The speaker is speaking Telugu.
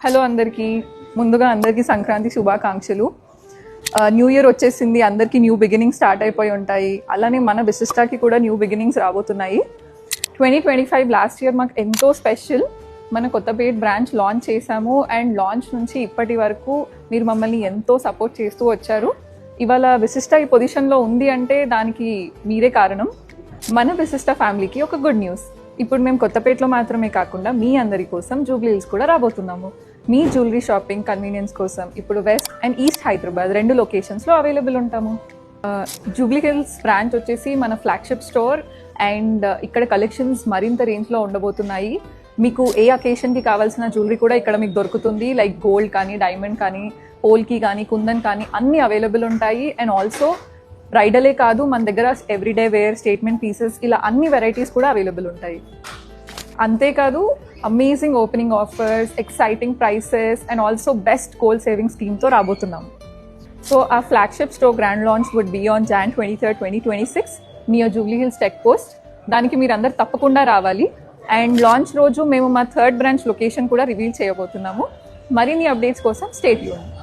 హలో అందరికీ, ముందుగా అందరికీ సంక్రాంతి శుభాకాంక్షలు. న్యూ ఇయర్ వచ్చేసింది, అందరికీ న్యూ బిగినింగ్స్ స్టార్ట్ అయిపోయి ఉంటాయి. అలానే మన విశిష్టాకి కూడా న్యూ బిగినింగ్స్ రాబోతున్నాయి. 2025 లాస్ట్ ఇయర్ మాకు ఎంతో స్పెషల్. మన కొత్తపేట బ్రాంచ్ లాంచ్ చేశాము అండ్ లాంచ్ నుంచి ఇప్పటి వరకు మీరు మమ్మల్ని ఎంతో సపోర్ట్ చేస్తూ వచ్చారు. ఇవాళ విశిష్ట ఈ పొజిషన్లో ఉంది అంటే దానికి మీరే కారణం. మన విశిష్ట ఫ్యామిలీకి ఒక గుడ్ న్యూస్. ఇప్పుడు మేము కొత్తపేటలో మాత్రమే కాకుండా మీ అందరి కోసం జూబ్లీ హిల్స్ కూడా రాబోతున్నాము. మీ జ్యువెలరీ షాపింగ్ కన్వీనియన్స్ కోసం ఇప్పుడు వెస్ట్ అండ్ ఈస్ట్ హైదరాబాద్ 2 లొకేషన్స్లో అవైలబుల్ ఉంటాము. జూబ్లీ హిల్స్ బ్రాంచ్ వచ్చేసి మన ఫ్లాగ్షిప్ స్టోర్ అండ్ ఇక్కడ కలెక్షన్స్ మరింత రేంజ్లో ఉండబోతున్నాయి. మీకు ఏ అకేషన్కి కావాల్సిన జ్యువెలరీ కూడా ఇక్కడ మీకు దొరుకుతుంది. లైక్ గోల్డ్ కానీ, డైమండ్ కానీ, పోల్కి కానీ, కుందన్ కానీ అన్నీ అవైలబుల్ ఉంటాయి. అండ్ ఆల్సో బ్రైడలే కాదు, మన దగ్గర ఎవ్రీడే వేర్, స్టేట్మెంట్ పీసెస్ ఇలా అన్ని వెరైటీస్ కూడా అవైలబుల్ ఉంటాయి. అంతేకాదు amazing opening offers, exciting prices and also best gold saving స్కీమ్తో రాబోతున్నాము. సో ఆ flagship store grand launch would be on Jan 23, 2026 near Jubilee Hills check post. దానికి మీరు అందరు తప్పకుండా రావాలి. అండ్ లాంచ్ రోజు మేము మా 3rd బ్రాంచ్ లొకేషన్ కూడా రివీల్ చేయబోతున్నాము. మరిన్ని అప్డేట్స్ కోసం స్టే ట్యూన్డ్.